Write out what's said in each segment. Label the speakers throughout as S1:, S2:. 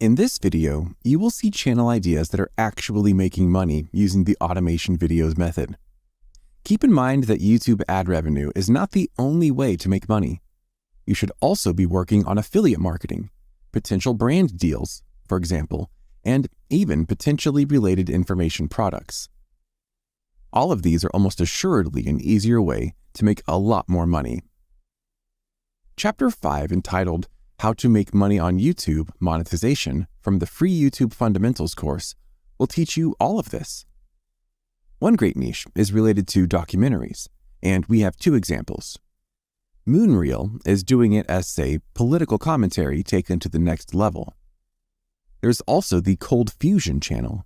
S1: In this video, you will see channel ideas that are actually making money using the automation videos method. Keep in mind that YouTube ad revenue is not the only way to make money. You should also be working on affiliate marketing, potential brand deals, for example, and even potentially related information products. All of these are almost assuredly an easier way to make a lot more money. Chapter 5, entitled How to Make Money on YouTube Monetization from the free YouTube Fundamentals course, will teach you all of this. One great niche is related to documentaries, and we have two examples. Moonreel is doing it as, say, political commentary taken to the next level. There's also the Cold Fusion channel.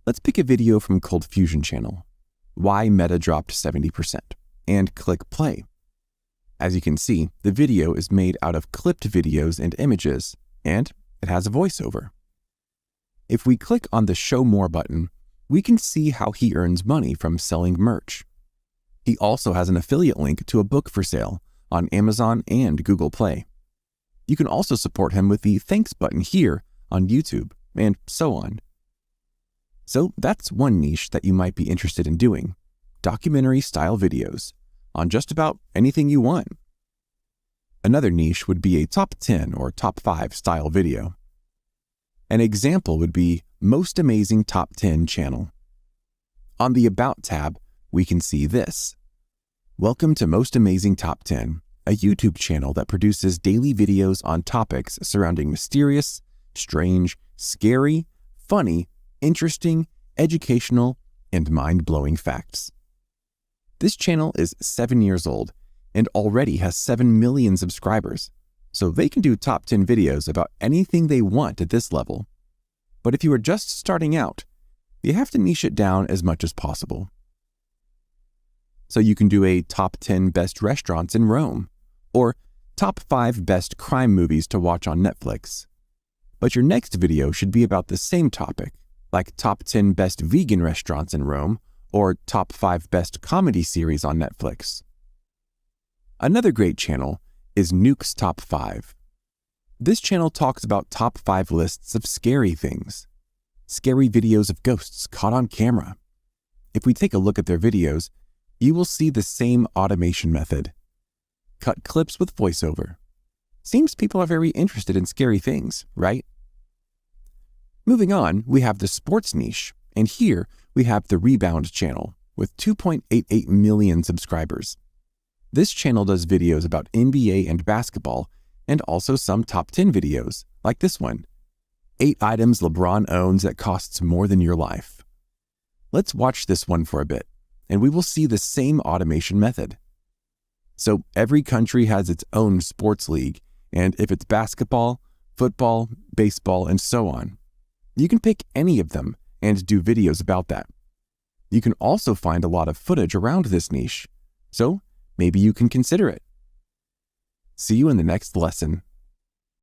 S1: Let's pick a video from Cold Fusion channel, Why Meta Dropped 70%, and click play. As you can see, the video is made out of clipped videos and images, and it has a voiceover. If we click on the Show More button, we can see how he earns money from selling merch. He also has an affiliate link to a book for sale on Amazon and Google Play. You can also support him with the Thanks button here on YouTube, and so on. So that's one niche that you might be interested in doing, documentary-style videos on just about anything you want. Another niche would be a top 10 or top 5 style video. An example would be Most Amazing Top 10 channel. On the About tab, we can see this. Welcome to Most Amazing Top 10, a YouTube channel that produces daily videos on topics surrounding mysterious, strange, scary, funny, interesting, educational, and mind-blowing facts. This channel is 7 years old and already has 7 million subscribers, so they can do top 10 videos about anything they want at this level. But if you are just starting out, you have to niche it down as much as possible. So you can do a top 10 best restaurants in Rome, or top 5 best crime movies to watch on Netflix. But your next video should be about the same topic, like top 10 best vegan restaurants in Rome, or top 5 best comedy series on Netflix. Another great channel is Nuke's Top 5. This channel talks about top 5 lists of scary things. Scary videos of ghosts caught on camera. If we take a look at their videos, you will see the same automation method. Cut clips with voiceover. Seems people are very interested in scary things, right? Moving on, we have the sports niche, and here we have the Rebound channel with 2.88 million subscribers. This channel does videos about NBA and basketball, and also some top 10 videos, like this one. 8 items LeBron owns that costs more than your life. Let's watch this one for a bit, and we will see the same automation method. So every country has its own sports league, and if it's basketball, football, baseball, and so on, you can pick any of them and do videos about that. You can also find a lot of footage around this niche, so maybe you can consider it. See you in the next lesson.